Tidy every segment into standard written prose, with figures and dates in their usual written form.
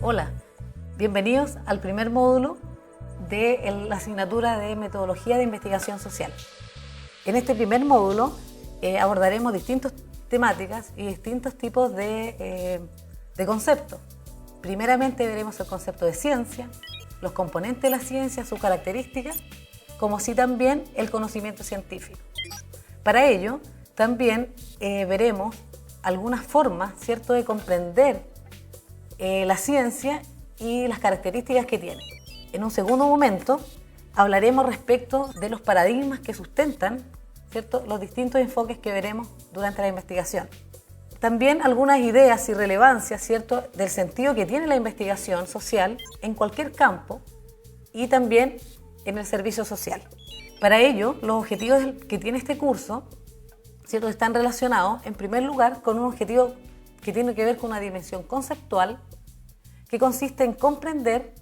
Hola, bienvenidos al primer módulo de la asignatura de Metodología de Investigación Social. En este primer módulo abordaremos distintas temáticas y distintos tipos de conceptos. Primeramente veremos el concepto de ciencia, los componentes de la ciencia, sus características, como así también el conocimiento científico. Para ello, también veremos algunas formas, ¿cierto?, de comprender la ciencia y las características que tiene. En un segundo momento hablaremos respecto de los paradigmas que sustentan, ¿cierto?, los distintos enfoques que veremos durante la investigación. También algunas ideas y relevancias, ¿cierto?, del sentido que tiene la investigación social en cualquier campo y también en el servicio social. Para ello, los objetivos que tiene este curso, ¿cierto?, están relacionados, en primer lugar, con un objetivo que tiene que ver con una dimensión conceptual que consiste en comprender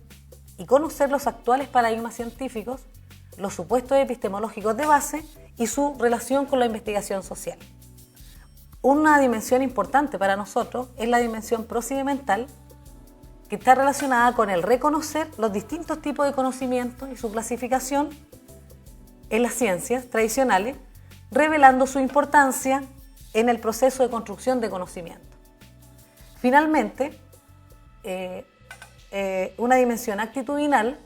y conocer los actuales paradigmas científicos, los supuestos epistemológicos de base y su relación con la investigación social. Una dimensión importante para nosotros es la dimensión procedimental, que está relacionada con el reconocer los distintos tipos de conocimientos y su clasificación en las ciencias tradicionales, revelando su importancia en el proceso de construcción de conocimiento. Finalmente, una dimensión actitudinal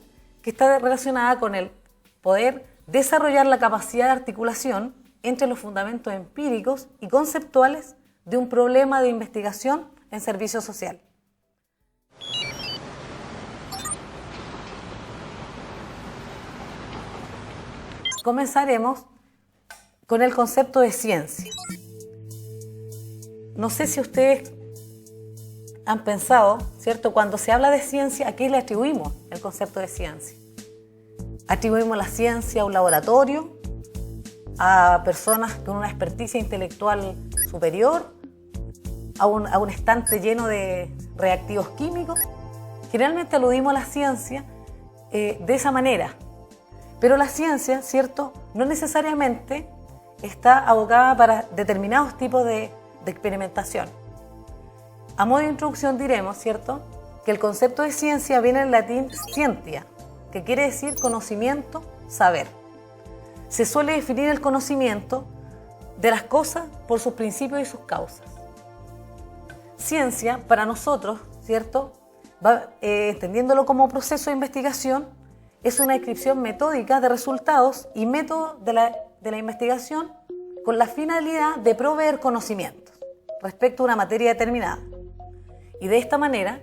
que está relacionada con el poder desarrollar la capacidad de articulación entre los fundamentos empíricos y conceptuales de un problema de investigación en servicio social. Comenzaremos con el concepto de ciencia. No sé si ustedes han pensado, ¿cierto?, cuando se habla de ciencia, ¿a qué le atribuimos el concepto de ciencia? ¿Atribuimos la ciencia a un laboratorio, a personas con una experticia intelectual superior, a un estante lleno de reactivos químicos? Generalmente aludimos a la ciencia de esa manera, pero la ciencia, ¿cierto?, no necesariamente está abocada para determinados tipos de experimentación. A modo de introducción diremos, ¿cierto?, que el concepto de ciencia viene del latín scientia, que quiere decir conocimiento, saber. Se suele definir el conocimiento de las cosas por sus principios y sus causas. Ciencia, para nosotros, ¿cierto?, entendiéndolo como proceso de investigación, es una descripción metódica de resultados y métodos de la investigación con la finalidad de proveer conocimientos respecto a una materia determinada. Y de esta manera,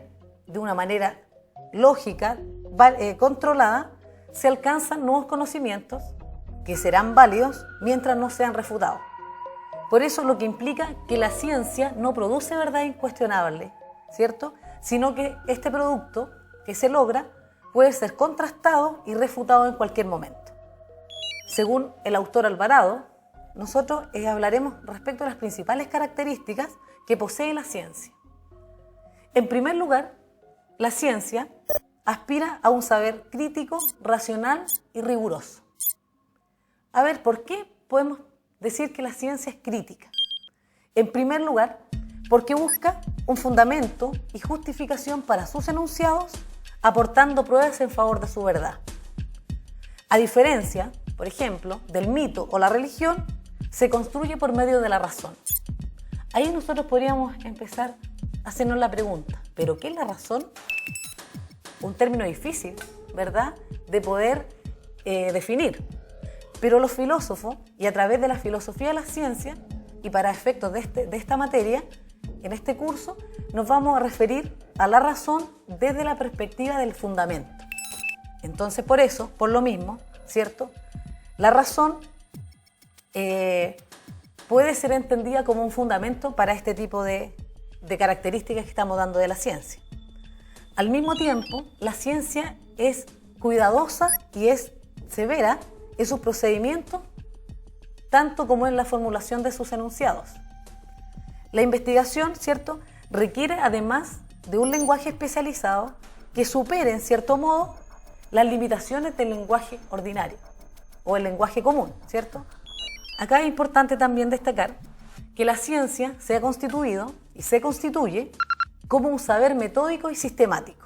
de una manera lógica, controlada, se alcanzan nuevos conocimientos que serán válidos mientras no sean refutados. Por eso lo que implica que la ciencia no produce verdad incuestionable, ¿cierto?, sino que este producto que se logra puede ser contrastado y refutado en cualquier momento. Según el autor Alvarado, nosotros hablaremos respecto a las principales características que posee la ciencia. En primer lugar, la ciencia aspira a un saber crítico, racional y riguroso. A ver, ¿por qué podemos decir que la ciencia es crítica? En primer lugar, porque busca un fundamento y justificación para sus enunciados, aportando pruebas en favor de su verdad. A diferencia, por ejemplo, del mito o la religión, se construye por medio de la razón. Ahí nosotros podríamos empezar a hacernos la pregunta, ¿pero qué es la razón? Un término difícil, ¿verdad?, de poder definir. Pero los filósofos, y a través de la filosofía de la ciencia, y para efectos de esta materia, en este curso, nos vamos a referir a la razón desde la perspectiva del fundamento. Entonces, por eso, por lo mismo, ¿cierto?, la razón puede ser entendida como un fundamento para este tipo de características que estamos dando de la ciencia. Al mismo tiempo, la ciencia es cuidadosa y es severa en sus procedimientos, tanto como en la formulación de sus enunciados. La investigación, ¿cierto?, requiere además de un lenguaje especializado que supere, en cierto modo, las limitaciones del lenguaje ordinario o el lenguaje común, ¿cierto? Acá es importante también destacar que la ciencia se ha constituido y se constituye como un saber metódico y sistemático,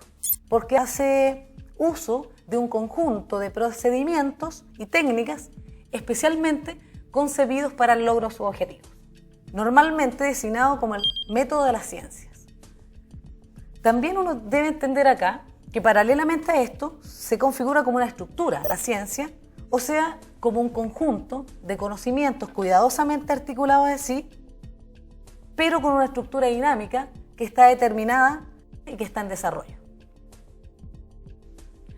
porque hace uso de un conjunto de procedimientos y técnicas especialmente concebidos para el logro de sus objetivos, normalmente designado como el método de las ciencias. También uno debe entender acá que paralelamente a esto se configura como una estructura, la ciencia, o sea, como un conjunto de conocimientos cuidadosamente articulados de sí, pero con una estructura dinámica que está determinada y que está en desarrollo.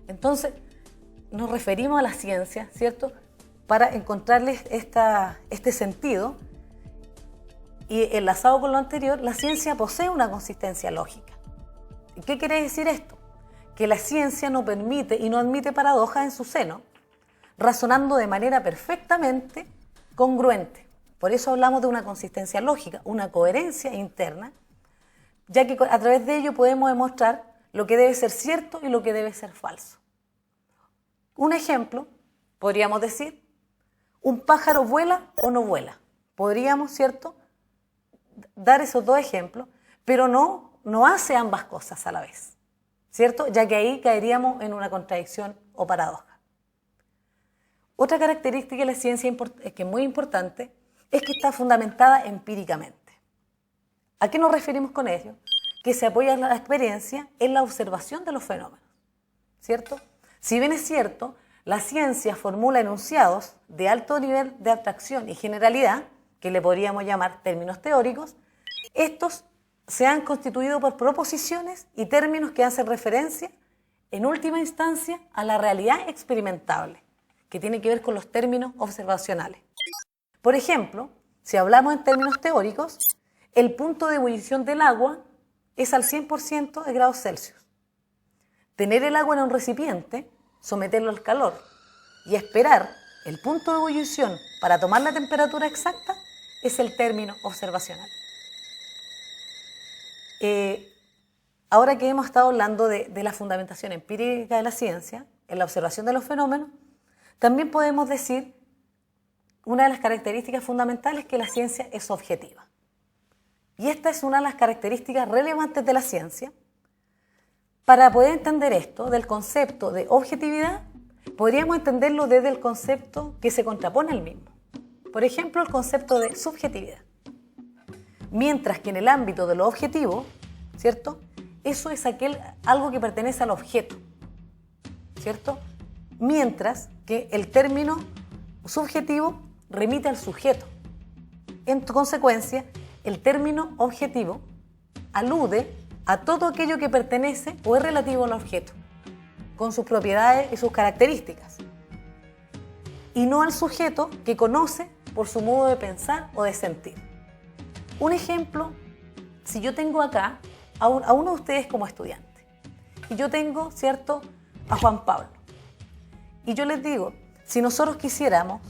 Entonces, nos referimos a la ciencia, ¿cierto?, para encontrarles este sentido, y enlazado con lo anterior, la ciencia posee una consistencia lógica. ¿Y qué quiere decir esto? Que la ciencia no permite y no admite paradojas en su seno, razonando de manera perfectamente congruente. Por eso hablamos de una consistencia lógica, una coherencia interna, ya que a través de ello podemos demostrar lo que debe ser cierto y lo que debe ser falso. Un ejemplo, podríamos decir, ¿un pájaro vuela o no vuela? Podríamos, ¿cierto?, dar esos dos ejemplos, pero no hace ambas cosas a la vez, ¿cierto?, ya que ahí caeríamos en una contradicción o paradoja. Otra característica de la ciencia que es muy importante es que está fundamentada empíricamente. ¿A qué nos referimos con ello? Que se apoya en la experiencia en la observación de los fenómenos, ¿cierto? Si bien es cierto, la ciencia formula enunciados de alto nivel de abstracción y generalidad, que le podríamos llamar términos teóricos, estos se han constituido por proposiciones y términos que hacen referencia, en última instancia, a la realidad experimentable, que tiene que ver con los términos observacionales. Por ejemplo, si hablamos en términos teóricos, el punto de ebullición del agua es al 100% de grados Celsius. Tener el agua en un recipiente, someterlo al calor y esperar el punto de ebullición para tomar la temperatura exacta es el término observacional. Ahora que hemos estado hablando de la fundamentación empírica de la ciencia, en la observación de los fenómenos, también podemos decir una de las características fundamentales que la ciencia es objetiva. Y esta es una de las características relevantes de la ciencia. Para poder entender esto del concepto de objetividad, podríamos entenderlo desde el concepto que se contrapone al mismo. Por ejemplo, el concepto de subjetividad. Mientras que en el ámbito de lo objetivo, ¿cierto?, eso es algo que pertenece al objeto, ¿cierto? Mientras que el término subjetivo remite al sujeto. En consecuencia, el término objetivo alude a todo aquello que pertenece o es relativo al objeto, con sus propiedades y sus características, y no al sujeto que conoce por su modo de pensar o de sentir. Un ejemplo, si yo tengo acá a uno de ustedes como estudiante, y yo tengo, ¿cierto?, a Juan Pablo, y yo les digo, si nosotros quisiéramos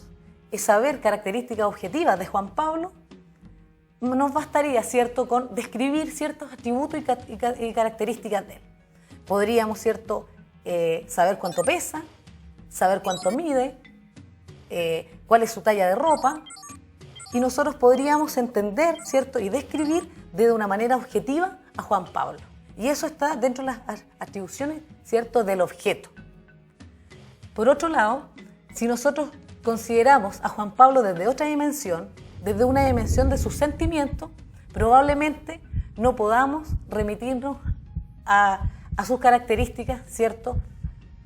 saber características objetivas de Juan Pablo, nos bastaría, ¿cierto?, con describir ciertos atributos y características de él. Podríamos, ¿cierto?, saber cuánto pesa, saber cuánto mide, cuál es su talla de ropa, y nosotros podríamos entender, ¿cierto?, y describir de una manera objetiva a Juan Pablo. Y eso está dentro de las atribuciones, ¿cierto?, del objeto. Por otro lado, si nosotros consideramos a Juan Pablo desde otra dimensión, desde una dimensión de sus sentimientos, probablemente no podamos remitirnos a sus características, ¿cierto?,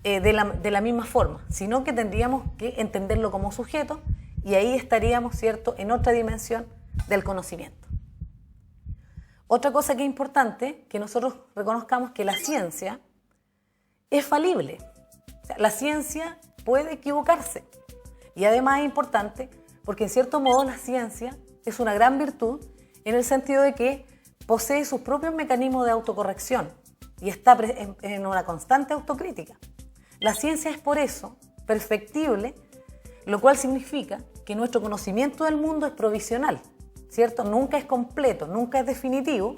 de la misma forma, sino que tendríamos que entenderlo como sujeto, y ahí estaríamos, ¿cierto?, en otra dimensión del conocimiento. Otra cosa que es importante, que nosotros reconozcamos que la ciencia es falible. O sea, la ciencia puede equivocarse. Y además es importante porque, en cierto modo, la ciencia es una gran virtud en el sentido de que posee sus propios mecanismos de autocorrección y está en una constante autocrítica. La ciencia es por eso perfectible, lo cual significa que nuestro conocimiento del mundo es provisional, ¿cierto? Nunca es completo, nunca es definitivo.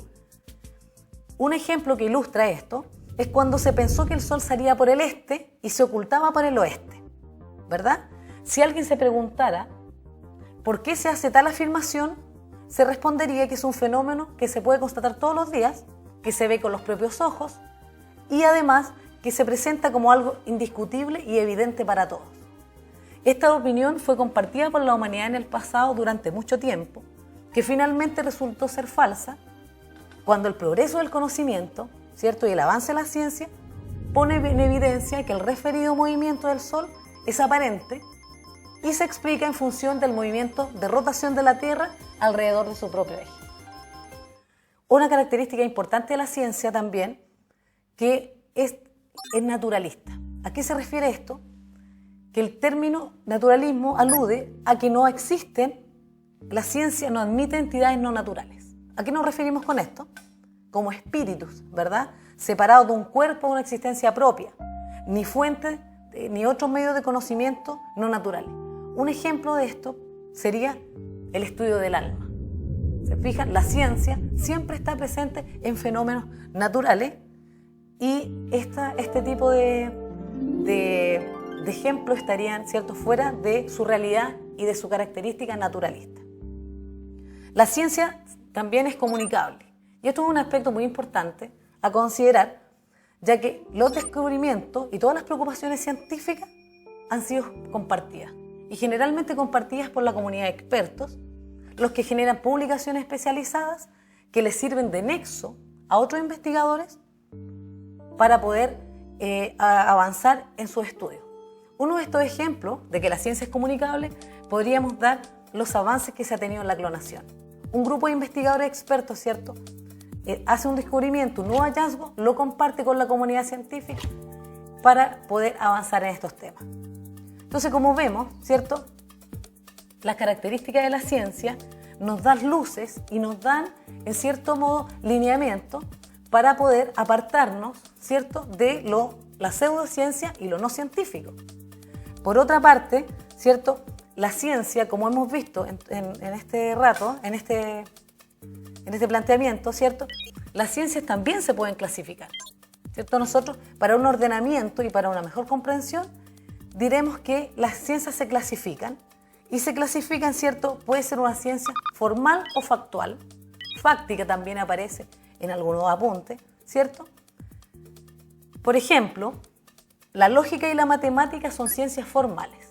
Un ejemplo que ilustra esto es cuando se pensó que el sol salía por el este y se ocultaba por el oeste, ¿verdad? Si alguien se preguntara por qué se hace tal afirmación, se respondería que es un fenómeno que se puede constatar todos los días que se ve con los propios ojos y además que se presenta como algo indiscutible y evidente para todos. Esta opinión fue compartida por la humanidad en el pasado durante mucho tiempo, que finalmente resultó ser falsa cuando el progreso del conocimiento, ¿cierto?, y el avance de la ciencia pone en evidencia que el referido movimiento del Sol es aparente y se explica en función del movimiento de rotación de la Tierra alrededor de su propio eje. Una característica importante de la ciencia también, que es naturalista. ¿A qué se refiere esto? Que el término naturalismo alude a que no existen, la ciencia no admite entidades no naturales. ¿A qué nos referimos con esto? Como espíritus, ¿verdad? Separados de un cuerpo, de una existencia propia, ni fuentes, ni otros medios de conocimiento no naturales. Un ejemplo de esto sería el estudio del alma. ¿Se fijan? La ciencia siempre está presente en fenómenos naturales y este tipo de ejemplos estarían, ¿cierto?, fuera de su realidad y de su característica naturalista. La ciencia también es comunicable y esto es un aspecto muy importante a considerar, ya que los descubrimientos y todas las preocupaciones científicas han sido compartidas y generalmente compartidas por la comunidad de expertos, los que generan publicaciones especializadas que les sirven de nexo a otros investigadores para poder avanzar en sus estudios. Uno de estos ejemplos de que la ciencia es comunicable podríamos dar los avances que se ha tenido en la clonación. Un grupo de investigadores expertos, ¿cierto?, hace un descubrimiento, un nuevo hallazgo, lo comparte con la comunidad científica para poder avanzar en estos temas. Entonces, como vemos, ¿cierto?, las características de la ciencia nos dan luces y nos dan, en cierto modo, lineamientos para poder apartarnos, ¿cierto?, de la pseudociencia y lo no científico. Por otra parte, ¿cierto?, la ciencia, como hemos visto en este rato, en este planteamiento, ¿cierto?, las ciencias también se pueden clasificar, ¿cierto? Nosotros, para un ordenamiento y para una mejor comprensión, diremos que las ciencias se clasifican y se clasifican, ¿cierto? Puede ser una ciencia formal o factual, fáctica también aparece en algunos apuntes, ¿cierto? Por ejemplo, la lógica y la matemática son ciencias formales.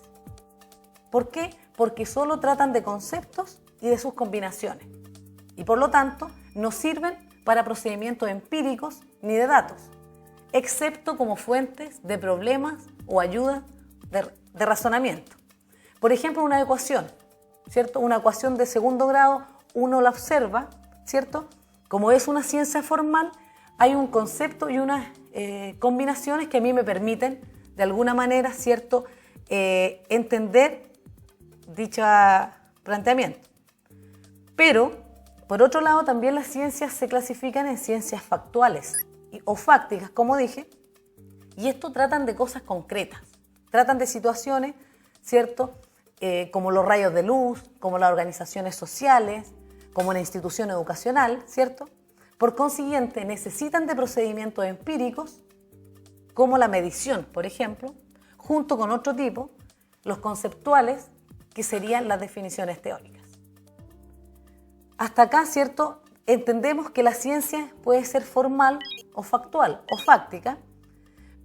¿Por qué? Porque solo tratan de conceptos y de sus combinaciones y por lo tanto no sirven para procedimientos empíricos ni de datos, excepto como fuentes de problemas o ayuda de razonamiento. Por ejemplo, una ecuación, ¿cierto? Una ecuación de segundo grado, uno la observa, ¿cierto? Como es una ciencia formal, hay un concepto y unas combinaciones que a mí me permiten, de alguna manera, ¿cierto?, entender dicho planteamiento. Pero, por otro lado, también las ciencias se clasifican en ciencias factuales o fácticas, como dije, y esto tratan de cosas concretas, tratan de situaciones, ¿cierto?, como los rayos de luz, como las organizaciones sociales, como una institución educacional, ¿cierto? Por consiguiente, necesitan de procedimientos empíricos, como la medición, por ejemplo, junto con otro tipo, los conceptuales, que serían las definiciones teóricas. Hasta acá, ¿cierto?, entendemos que la ciencia puede ser formal o factual o fáctica,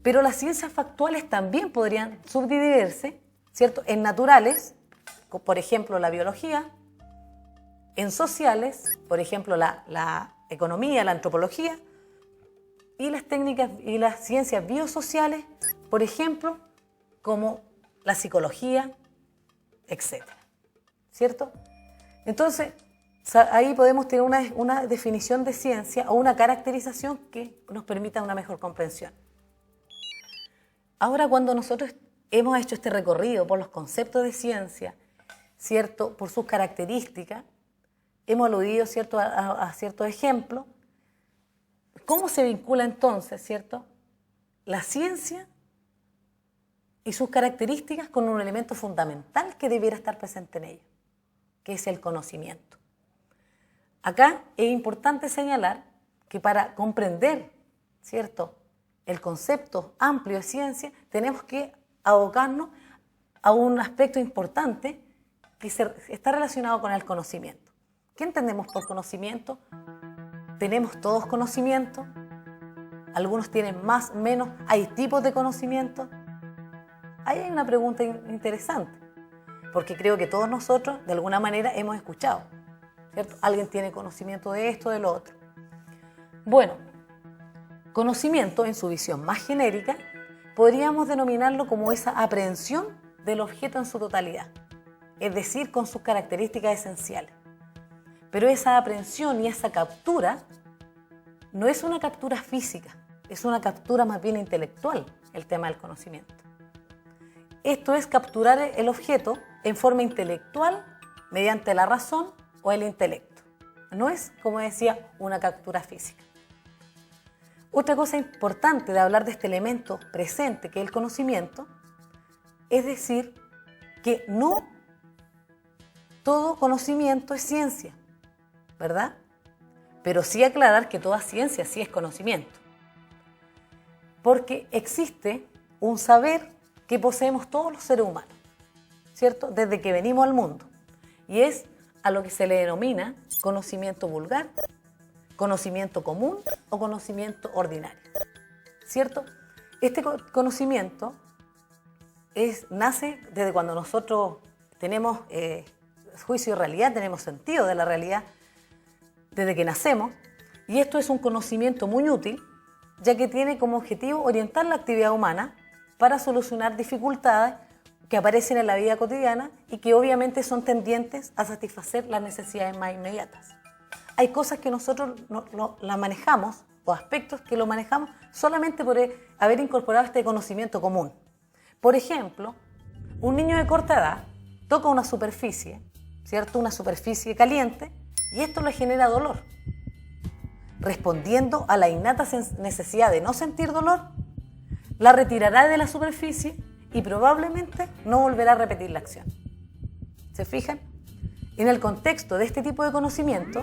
pero las ciencias factuales también podrían subdividirse, ¿cierto?, en naturales, por ejemplo, la biología, en sociales, por ejemplo, la economía, la antropología, y las técnicas y las ciencias biosociales, por ejemplo, como la psicología, etc. ¿Cierto? Entonces, ahí podemos tener una definición de ciencia o una caracterización que nos permita una mejor comprensión. Ahora, cuando nosotros hemos hecho este recorrido por los conceptos de ciencia, ¿cierto?, por sus características, hemos aludido, ¿cierto?, a ciertos ejemplos. ¿Cómo se vincula entonces, ¿cierto?, la ciencia y sus características con un elemento fundamental que debiera estar presente en ella, que es el conocimiento? Acá es importante señalar que para comprender, ¿cierto?, el concepto amplio de ciencia, tenemos que abocarnos a un aspecto importante que está relacionado con el conocimiento. ¿Qué entendemos por conocimiento? tenemos todos conocimiento, algunos tienen más, menos, hay tipos de conocimiento. Ahí hay una pregunta interesante, porque creo que todos nosotros de alguna manera hemos escuchado, ¿cierto? Alguien tiene conocimiento de esto, de lo otro. Bueno, conocimiento en su visión más genérica podríamos denominarlo como esa aprehensión del objeto en su totalidad, es decir, con sus características esenciales. Pero esa aprehensión y esa captura no es una captura física, es una captura más bien intelectual, el tema del conocimiento. Esto es capturar el objeto en forma intelectual mediante la razón o el intelecto. No es, como decía, una captura física. Otra cosa importante de hablar de este elemento presente que es el conocimiento, es decir, que no todo conocimiento es ciencia, ¿verdad? Pero sí aclarar que toda ciencia sí es conocimiento. Porque existe un saber que poseemos todos los seres humanos, ¿cierto? Desde que venimos al mundo. Y es a lo que se le denomina conocimiento vulgar, conocimiento común o conocimiento ordinario, ¿cierto? Este conocimiento nace desde cuando nosotros tenemos juicio de realidad, tenemos sentido de la realidad desde que nacemos, y esto es un conocimiento muy útil, ya que tiene como objetivo orientar la actividad humana para solucionar dificultades que aparecen en la vida cotidiana y que obviamente son tendientes a satisfacer las necesidades más inmediatas. Hay cosas que nosotros las manejamos, o aspectos que lo manejamos solamente por haber incorporado este conocimiento común. Por ejemplo, un niño de corta edad toca una superficie, ¿cierto? Una superficie caliente, y esto le genera dolor. Respondiendo a la innata necesidad de no sentir dolor, la retirará de la superficie y probablemente no volverá a repetir la acción. ¿Se fijan? En el contexto de este tipo de conocimiento,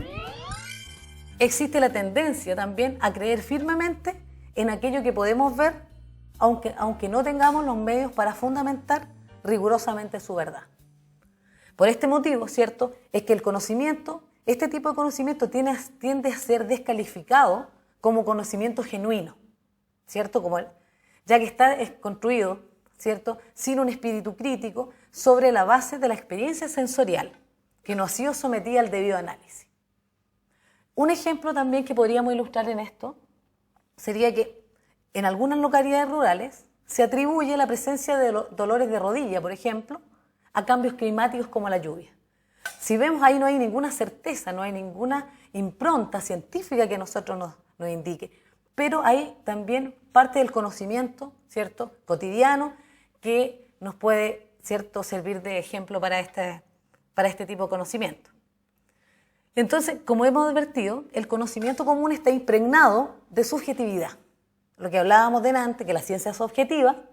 existe la tendencia también a creer firmemente en aquello que podemos ver, aunque no tengamos los medios para fundamentar rigurosamente su verdad. Por este motivo, ¿cierto?, es que el conocimiento, este tipo de conocimiento tiende a ser descalificado como conocimiento genuino, ¿cierto? Ya que está construido, ¿cierto?, sin un espíritu crítico sobre la base de la experiencia sensorial, que no ha sido sometida al debido análisis. Un ejemplo también que podríamos ilustrar en esto sería que en algunas localidades rurales se atribuye la presencia de dolores de rodilla, por ejemplo, a cambios climáticos como la lluvia. Si vemos ahí no hay ninguna certeza, no hay ninguna impronta científica que nosotros nos indique, pero hay también parte del conocimiento, ¿cierto?, cotidiano que nos puede, ¿cierto?, servir de ejemplo para este tipo de conocimiento. Entonces, como hemos advertido, el conocimiento común está impregnado de subjetividad. Lo que hablábamos delante, que la ciencia es objetiva,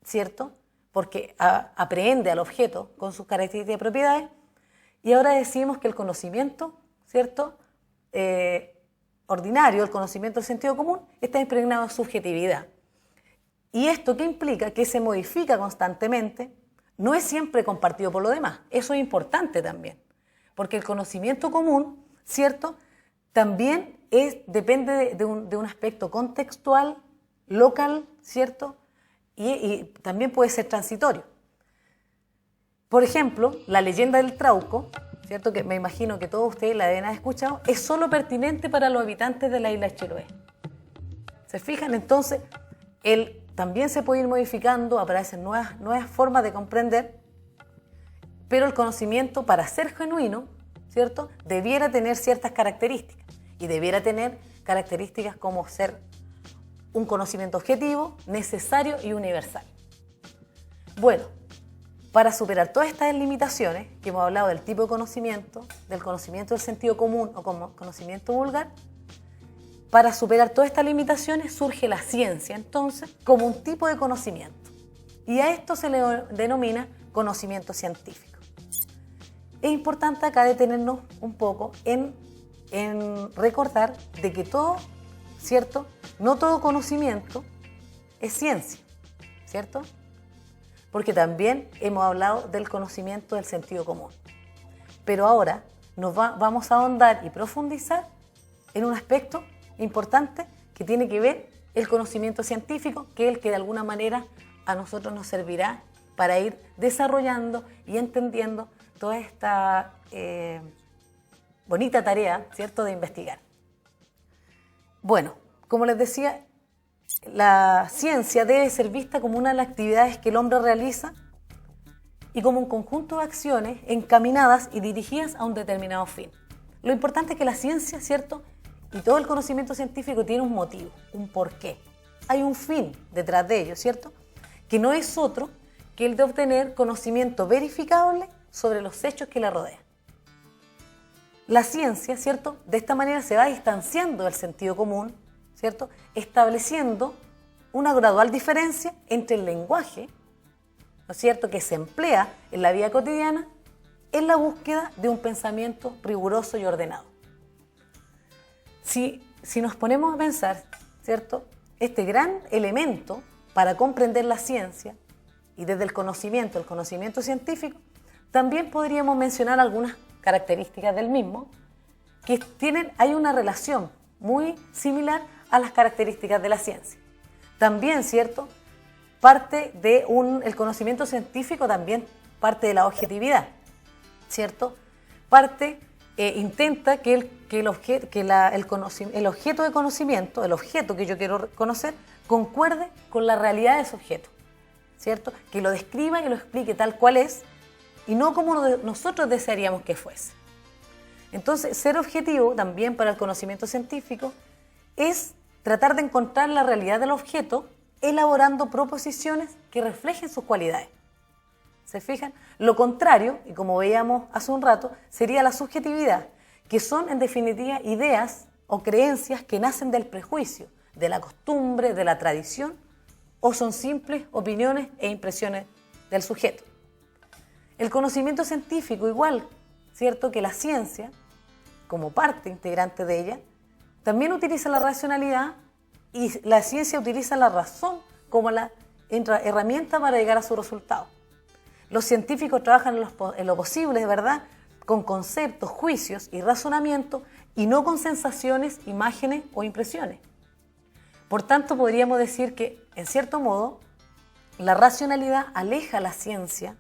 ¿cierto?, porque aprehende al objeto con sus características y propiedades, y ahora decimos que el conocimiento, ¿cierto?, ordinario, el conocimiento del sentido común, está impregnado de subjetividad. ¿Y esto qué implica? Que se modifica constantemente, no es siempre compartido por los demás. Eso es importante también, porque el conocimiento común, ¿cierto?, también depende de un aspecto contextual, local, ¿cierto?, y también puede ser transitorio. Por ejemplo, la leyenda del Trauco, ¿cierto?, que me imagino que todos ustedes la deben haber escuchado, es solo pertinente para los habitantes de la isla de Chiloé. ¿Se fijan? Entonces, él también se puede ir modificando, aparecen nuevas formas de comprender, pero el conocimiento, para ser genuino, ¿cierto?, debiera tener ciertas características, y debiera tener características como ser un conocimiento objetivo, necesario y universal. Bueno, para superar todas estas limitaciones, que hemos hablado del tipo de conocimiento, del conocimiento del sentido común o como conocimiento vulgar, para superar todas estas limitaciones surge la ciencia, entonces, como un tipo de conocimiento. Y a esto se le denomina conocimiento científico. Es importante acá detenernos un poco en recordar de que todo, ¿cierto?, no todo conocimiento es ciencia, ¿cierto? Porque también hemos hablado del conocimiento del sentido común. Pero ahora vamos a ahondar y profundizar en un aspecto importante que tiene que ver el conocimiento científico, que es el que de alguna manera a nosotros nos servirá para ir desarrollando y entendiendo toda esta bonita tarea, ¿cierto?, de investigar. Bueno, como les decía, la ciencia debe ser vista como una de las actividades que el hombre realiza y como un conjunto de acciones encaminadas y dirigidas a un determinado fin. Lo importante es que la ciencia, ¿cierto?, y todo el conocimiento científico tiene un motivo, un porqué. Hay un fin detrás de ello, ¿cierto?, que no es otro que el de obtener conocimiento verificable sobre los hechos que la rodean. La ciencia, ¿cierto?, de esta manera se va distanciando del sentido común, ¿cierto?, estableciendo una gradual diferencia entre el lenguaje, ¿no es cierto?, que se emplea en la vida cotidiana en la búsqueda de un pensamiento riguroso y ordenado. Si nos ponemos a pensar, ¿cierto?, este gran elemento para comprender la ciencia y desde el conocimiento científico, también podríamos mencionar algunas características del mismo que hay una relación muy similar a las características de la ciencia. También, ¿cierto?, el conocimiento científico también parte de la objetividad, ¿cierto? Intenta que el objeto de conocimiento, el objeto que yo quiero conocer, concuerde con la realidad de ese objeto, ¿cierto? Que lo describa y lo explique tal cual es y no como nosotros desearíamos que fuese. Entonces, ser objetivo también para el conocimiento científico es tratar de encontrar la realidad del objeto elaborando proposiciones que reflejen sus cualidades. ¿Se fijan? Lo contrario, y como veíamos hace un rato, sería la subjetividad, que son en definitiva ideas o creencias que nacen del prejuicio, de la costumbre, de la tradición, o son simples opiniones e impresiones del sujeto. El conocimiento científico, igual, ¿cierto?, que la ciencia, como parte integrante de ella, también utiliza la racionalidad y la ciencia utiliza la razón como la herramienta para llegar a su resultado. Los científicos trabajan en lo posible, ¿verdad?, con conceptos, juicios y razonamiento y no con sensaciones, imágenes o impresiones. Por tanto, podríamos decir que, en cierto modo, la racionalidad aleja a la ciencia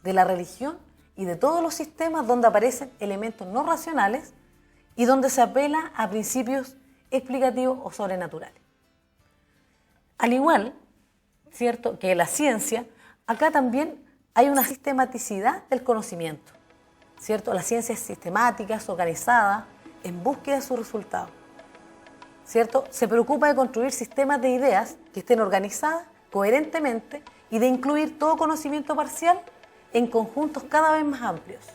de la religión y de todos los sistemas donde aparecen elementos no racionales y donde se apela a principios explicativos o sobrenaturales. Al igual, ¿cierto?, que la ciencia, acá también hay una sistematicidad del conocimiento, ¿cierto? La ciencia es sistemática, es organizada, en búsqueda de su resultado, ¿cierto? Se preocupa de construir sistemas de ideas que estén organizadas coherentemente y de incluir todo conocimiento parcial en conjuntos cada vez más amplios.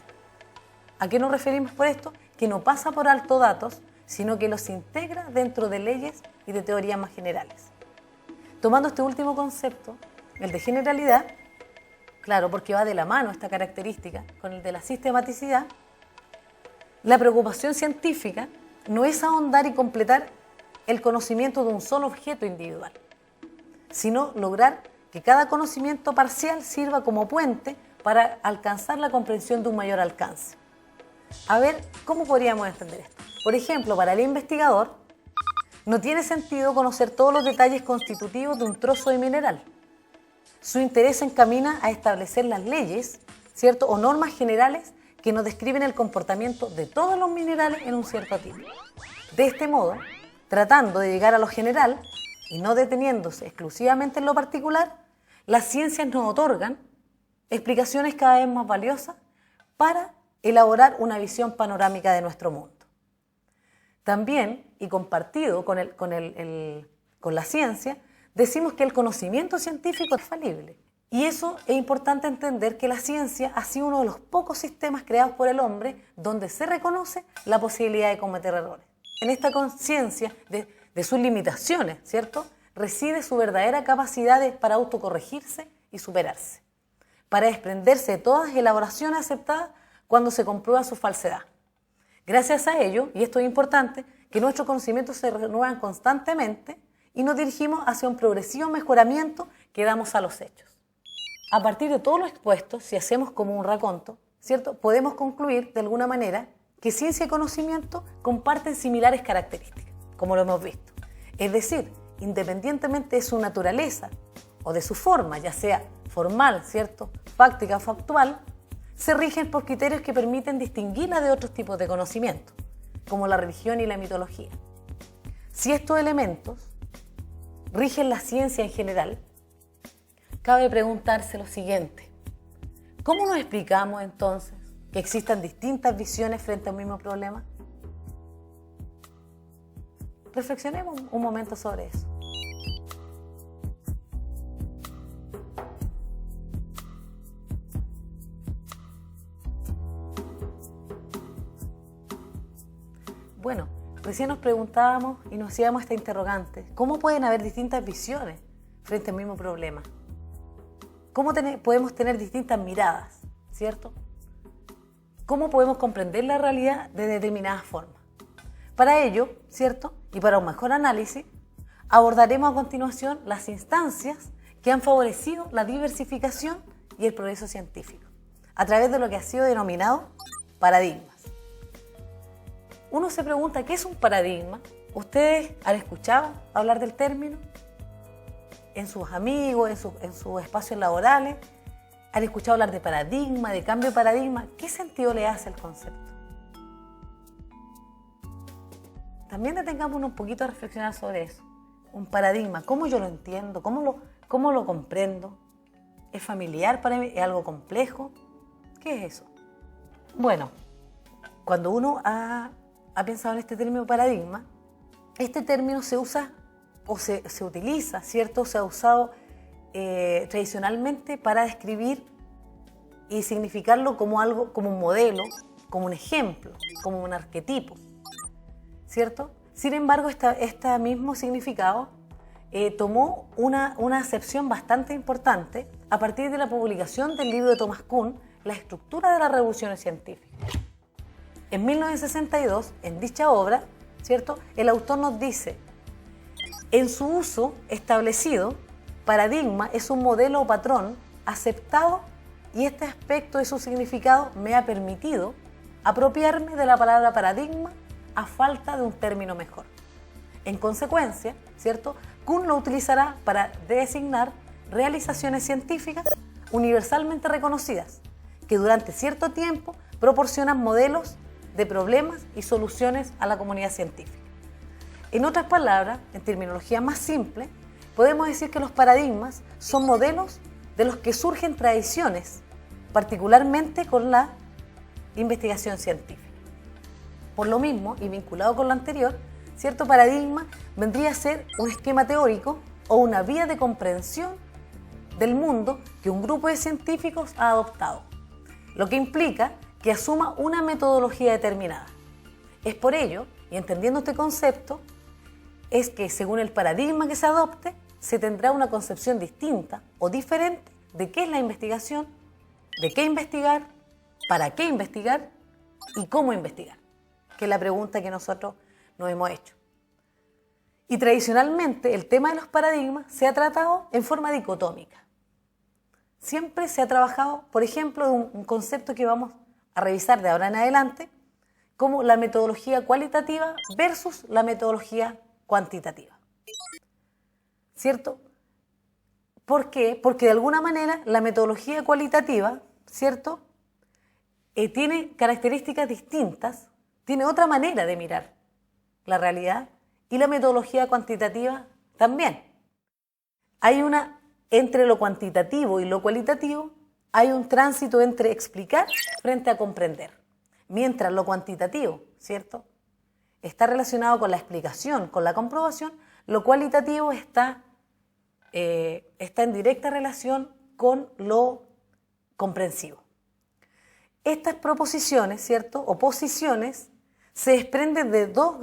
¿A qué nos referimos por esto? Que no pasa por alto datos, sino que los integra dentro de leyes y de teorías más generales. Tomando este último concepto, el de generalidad, claro, porque va de la mano esta característica con el de la sistematicidad, la preocupación científica no es ahondar y completar el conocimiento de un solo objeto individual, sino lograr que cada conocimiento parcial sirva como puente para alcanzar la comprensión de un mayor alcance. A ver, ¿cómo podríamos entender esto? Por ejemplo, para el investigador, no tiene sentido conocer todos los detalles constitutivos de un trozo de mineral. Su interés se encamina a establecer las leyes, ¿cierto?, o normas generales que nos describen el comportamiento de todos los minerales en un cierto tipo. De este modo, tratando de llegar a lo general y no deteniéndose exclusivamente en lo particular, las ciencias nos otorgan explicaciones cada vez más valiosas para elaborar una visión panorámica de nuestro mundo. También, y compartido con la ciencia, decimos que el conocimiento científico es falible. Y eso es importante entender que la ciencia ha sido uno de los pocos sistemas creados por el hombre donde se reconoce la posibilidad de cometer errores. En esta conciencia de sus limitaciones, ¿cierto?, reside su verdadera capacidad para autocorregirse y superarse, para desprenderse de todas las elaboraciones aceptadas cuando se comprueba su falsedad. Gracias a ello, y esto es importante, que nuestros conocimientos se renuevan constantemente y nos dirigimos hacia un progresivo mejoramiento que damos a los hechos. A partir de todo lo expuesto, si hacemos como un raconto, ¿cierto?, podemos concluir de alguna manera que ciencia y conocimiento comparten similares características, como lo hemos visto. Es decir, independientemente de su naturaleza o de su forma, ya sea formal, ¿cierto?, fáctica o factual, se rigen por criterios que permiten distinguirla de otros tipos de conocimiento, como la religión y la mitología. Si estos elementos rigen la ciencia en general, cabe preguntarse lo siguiente: ¿cómo nos explicamos entonces que existan distintas visiones frente a un mismo problema? Reflexionemos un momento sobre eso. Bueno, recién nos preguntábamos y nos hacíamos esta interrogante: ¿cómo pueden haber distintas visiones frente al mismo problema? ¿Cómo podemos tener distintas miradas, ¿cierto? ¿Cómo podemos comprender la realidad de determinadas formas? Para ello, ¿cierto?, y para un mejor análisis, abordaremos a continuación las instancias que han favorecido la diversificación y el progreso científico, a través de lo que ha sido denominado paradigmas. Uno se pregunta, ¿qué es un paradigma? ¿Ustedes han escuchado hablar del término? ¿En sus amigos, en sus espacios laborales? ¿Han escuchado hablar de paradigma, de cambio de paradigma? ¿Qué sentido le hace el concepto? También detengámonos un poquito a reflexionar sobre eso. Un paradigma, ¿cómo yo lo entiendo? ¿Cómo lo comprendo? ¿Es familiar para mí? ¿Es algo complejo? ¿Qué es eso? Bueno, cuando uno ha pensado en este término paradigma, este término se usa o se utiliza, ¿cierto? Se ha usado tradicionalmente para describir y significarlo como algo, como un modelo, como un ejemplo, como un arquetipo, ¿cierto? Sin embargo, este mismo significado tomó una acepción bastante importante a partir de la publicación del libro de Thomas Kuhn, La estructura de las revoluciones científicas. En 1962, en dicha obra, ¿cierto?, el autor nos dice: en su uso establecido, paradigma es un modelo o patrón aceptado, y este aspecto de su significado me ha permitido apropiarme de la palabra paradigma a falta de un término mejor. En consecuencia, ¿cierto?, Kuhn lo utilizará para designar realizaciones científicas universalmente reconocidas, que durante cierto tiempo proporcionan modelos de problemas y soluciones a la comunidad científica. En otras palabras, en terminología más simple, podemos decir que los paradigmas son modelos de los que surgen tradiciones, particularmente con la investigación científica. Por lo mismo, y vinculado con lo anterior, cierto paradigma vendría a ser un esquema teórico o una vía de comprensión del mundo que un grupo de científicos ha adoptado, lo que implica que asuma una metodología determinada. Es por ello, y entendiendo este concepto, es que según el paradigma que se adopte, se tendrá una concepción distinta o diferente de qué es la investigación, de qué investigar, para qué investigar y cómo investigar, que es la pregunta que nosotros nos hemos hecho. Y tradicionalmente el tema de los paradigmas se ha tratado en forma dicotómica. Siempre se ha trabajado, por ejemplo, de un concepto que vamos a revisar de ahora en adelante, como la metodología cualitativa versus la metodología cuantitativa. ¿Cierto? ¿Por qué? Porque de alguna manera la metodología cualitativa, ¿cierto?, tiene características distintas, tiene otra manera de mirar la realidad, y la metodología cuantitativa también. Entre lo cuantitativo y lo cualitativo, hay un tránsito entre explicar frente a comprender. Mientras lo cuantitativo, ¿cierto?, está relacionado con la explicación, con la comprobación, lo cualitativo está en directa relación con lo comprensivo. Estas proposiciones, ¿cierto?, o posiciones, se desprenden de dos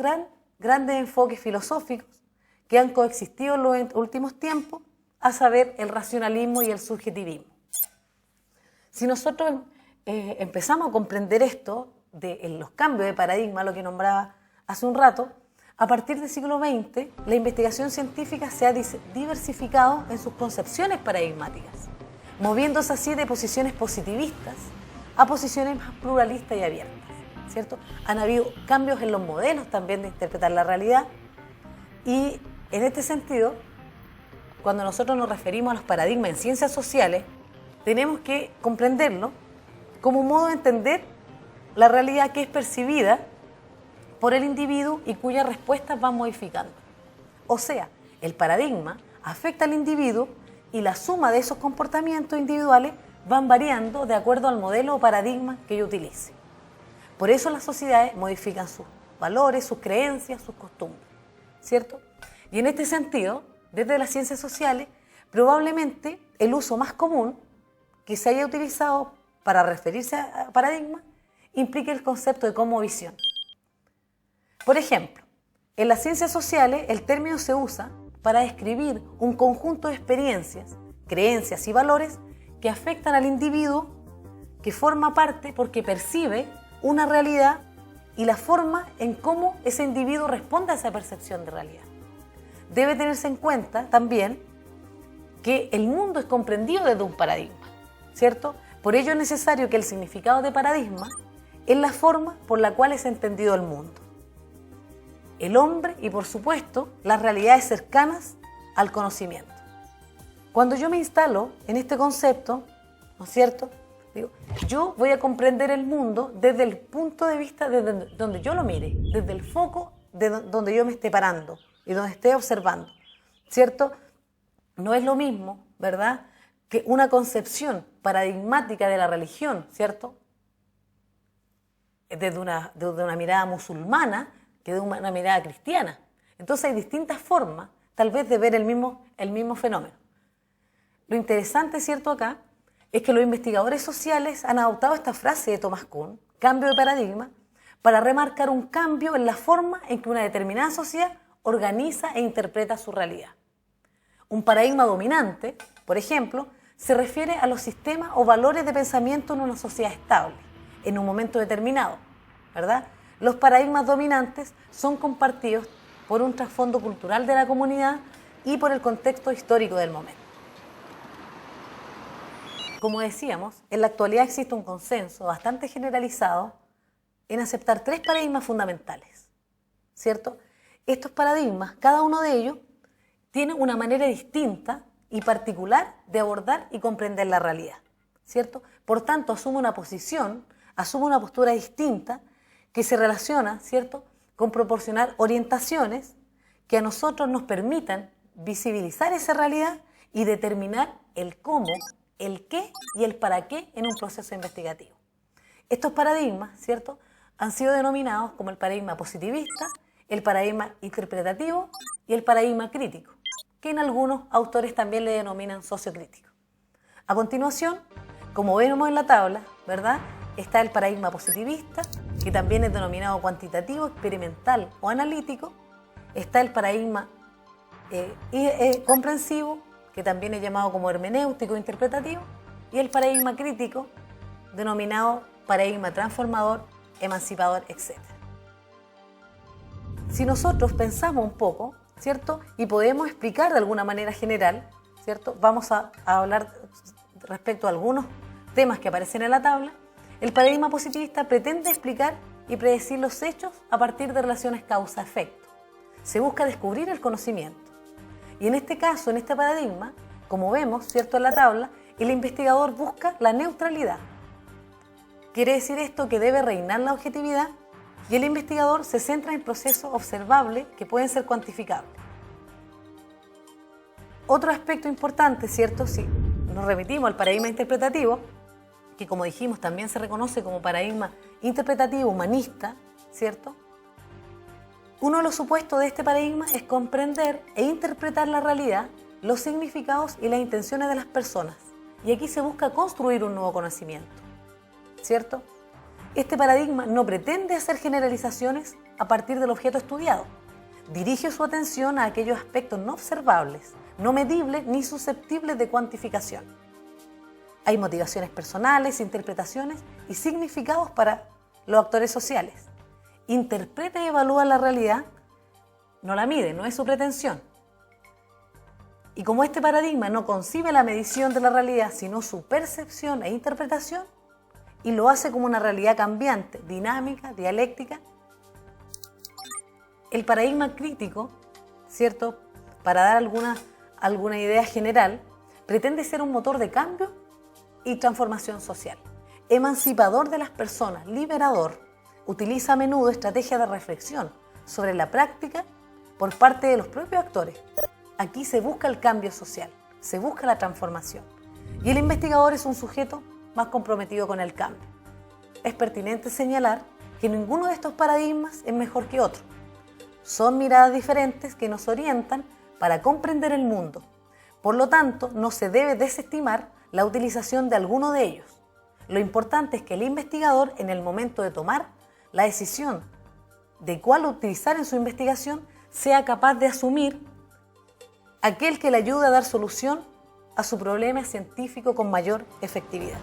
grandes enfoques filosóficos que han coexistido en los últimos tiempos, a saber, el racionalismo y el subjetivismo. Si nosotros empezamos a comprender esto, en los cambios de paradigma, lo que nombraba hace un rato, a partir del siglo XX, la investigación científica se ha diversificado en sus concepciones paradigmáticas, moviéndose así de posiciones positivistas a posiciones más pluralistas y abiertas, ¿cierto? Han habido cambios en los modelos también de interpretar la realidad y en este sentido, cuando nosotros nos referimos a los paradigmas en ciencias sociales, tenemos que comprenderlo como un modo de entender la realidad que es percibida por el individuo y cuyas respuestas van modificando. O sea, el paradigma afecta al individuo y la suma de esos comportamientos individuales van variando de acuerdo al modelo o paradigma que yo utilice. Por eso las sociedades modifican sus valores, sus creencias, sus costumbres, ¿cierto? Y en este sentido, desde las ciencias sociales, probablemente el uso más común que se haya utilizado para referirse a paradigma implica el concepto de cosmovisión. Por ejemplo, en las ciencias sociales el término se usa para describir un conjunto de experiencias, creencias y valores que afectan al individuo que forma parte porque percibe una realidad y la forma en cómo ese individuo responde a esa percepción de realidad. Debe tenerse en cuenta también que el mundo es comprendido desde un paradigma, ¿cierto? Por ello es necesario que el significado de paradigma es la forma por la cual es entendido el mundo, el hombre y, por supuesto, las realidades cercanas al conocimiento. Cuando yo me instalo en este concepto, ¿no es cierto? Digo, yo voy a comprender el mundo desde el punto de vista desde donde yo lo mire, desde el foco de donde yo me esté parando y donde esté observando, ¿cierto? No es lo mismo, ¿verdad?, que una concepción paradigmática de la religión, ¿cierto?, desde una mirada musulmana que de una mirada cristiana. Entonces hay distintas formas, tal vez, de ver el mismo fenómeno. Lo interesante, ¿cierto?, acá, es que los investigadores sociales han adoptado esta frase de Thomas Kuhn, cambio de paradigma, para remarcar un cambio en la forma en que una determinada sociedad organiza e interpreta su realidad. Un paradigma dominante, por ejemplo, se refiere a los sistemas o valores de pensamiento en una sociedad estable, en un momento determinado, ¿verdad? Los paradigmas dominantes son compartidos por un trasfondo cultural de la comunidad y por el contexto histórico del momento. Como decíamos, en la actualidad existe un consenso bastante generalizado en aceptar 3 paradigmas fundamentales, ¿cierto? Estos paradigmas, cada uno de ellos, tiene una manera distinta y particular de abordar y comprender la realidad, ¿cierto? Por tanto, asume una postura distinta que se relaciona, ¿cierto?, con proporcionar orientaciones que a nosotros nos permitan visibilizar esa realidad y determinar el cómo, el qué y el para qué en un proceso investigativo. Estos paradigmas, ¿cierto?, han sido denominados como el paradigma positivista, el paradigma interpretativo y el paradigma crítico, que en algunos autores también le denominan sociocrítico. A continuación, como vemos en la tabla, ¿verdad?, está el paradigma positivista, que también es denominado cuantitativo, experimental o analítico. Está el paradigma comprensivo, que también es llamado como hermenéutico interpretativo, y el paradigma crítico, denominado paradigma transformador, emancipador, etc. Si nosotros pensamos un poco, ¿cierto?, y podemos explicar de alguna manera general, ¿cierto?, vamos a hablar respecto a algunos temas que aparecen en la tabla. El paradigma positivista pretende explicar y predecir los hechos a partir de relaciones causa-efecto. Se busca descubrir el conocimiento. Y en este caso, en este paradigma, como vemos, ¿cierto?, en la tabla, el investigador busca la neutralidad. Quiere decir esto que debe reinar la objetividad y el investigador se centra en procesos observables que pueden ser cuantificables. Otro aspecto importante, ¿cierto?, si nos remitimos al paradigma interpretativo, que como dijimos también se reconoce como paradigma interpretativo humanista, ¿cierto? Uno de los supuestos de este paradigma es comprender e interpretar la realidad, los significados y las intenciones de las personas. Y aquí se busca construir un nuevo conocimiento, ¿cierto? Este paradigma no pretende hacer generalizaciones a partir del objeto estudiado. Dirige su atención a aquellos aspectos no observables, no medibles ni susceptibles de cuantificación. Hay motivaciones personales, interpretaciones y significados para los actores sociales. Interpreta y evalúa la realidad, no la mide, no es su pretensión. Y como este paradigma no concibe la medición de la realidad, sino su percepción e interpretación, y lo hace como una realidad cambiante, dinámica, dialéctica. El paradigma crítico, ¿cierto?, para dar alguna idea general, pretende ser un motor de cambio y transformación social, emancipador de las personas, liberador. Utiliza a menudo estrategias de reflexión sobre la práctica por parte de los propios actores. Aquí se busca el cambio social, se busca la transformación. Y el investigador es un sujeto más comprometido con el cambio. Es pertinente señalar que ninguno de estos paradigmas es mejor que otro. Son miradas diferentes que nos orientan para comprender el mundo. Por lo tanto, no se debe desestimar la utilización de alguno de ellos. Lo importante es que el investigador, en el momento de tomar la decisión de cuál utilizar en su investigación, sea capaz de asumir aquel que le ayude a dar solución a su problema científico con mayor efectividad.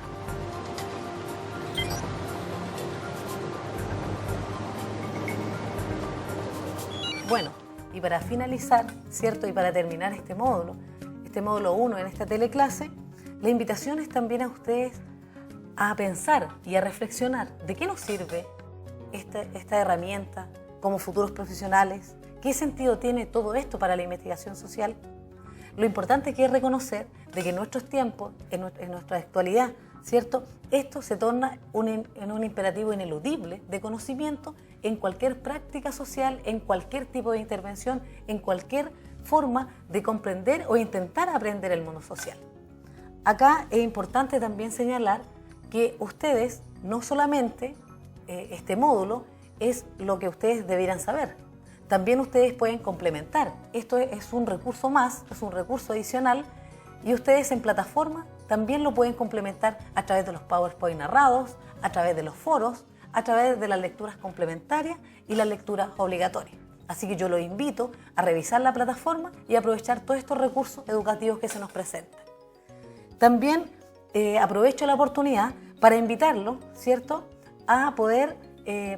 Bueno, y para finalizar, ¿cierto? Y para terminar este módulo 1 en esta teleclase, la invitación es también a ustedes a pensar y a reflexionar de qué nos sirve esta herramienta como futuros profesionales, qué sentido tiene todo esto para la investigación social. Lo importante que es reconocer de que en nuestros tiempos, en nuestra actualidad, ¿cierto?, esto se torna en un imperativo ineludible de conocimiento en cualquier práctica social, en cualquier tipo de intervención, en cualquier forma de comprender o intentar aprender el mundo social. Acá es importante también señalar que ustedes, no solamente este módulo es lo que ustedes debieran saber, también ustedes pueden complementar. Esto es un recurso más, es un recurso adicional, y ustedes en plataforma también lo pueden complementar a través de los PowerPoint narrados, a través de los foros, a través de las lecturas complementarias y las lecturas obligatorias. Así que yo los invito a revisar la plataforma y aprovechar todos estos recursos educativos que se nos presentan. También aprovecho la oportunidad para invitarlos, ¿cierto?, a poder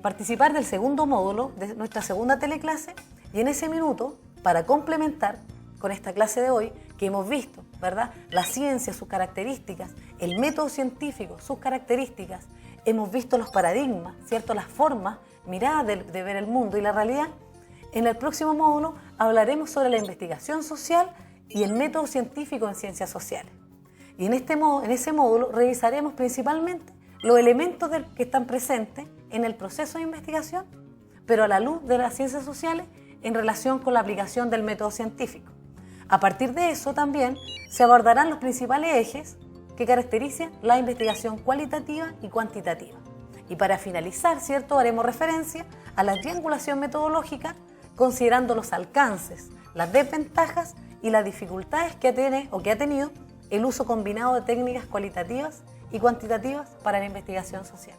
participar del segundo módulo de nuestra segunda teleclase, y en ese minuto, para complementar con esta clase de hoy, que hemos visto, ¿verdad?, la ciencia, sus características, el método científico, sus características, hemos visto los paradigmas, ¿cierto?, las formas, miradas de ver el mundo y la realidad. En el próximo módulo hablaremos sobre la investigación social y el método científico en ciencias sociales. Y en ese módulo revisaremos principalmente los elementos que están presentes en el proceso de investigación, pero a la luz de las ciencias sociales en relación con la aplicación del método científico. A partir de eso también se abordarán los principales ejes que caracterizan la investigación cualitativa y cuantitativa. Y para finalizar, ¿cierto?, haremos referencia a la triangulación metodológica, considerando los alcances, las desventajas y las dificultades que ha tenido el uso combinado de técnicas cualitativas y cuantitativas para la investigación social.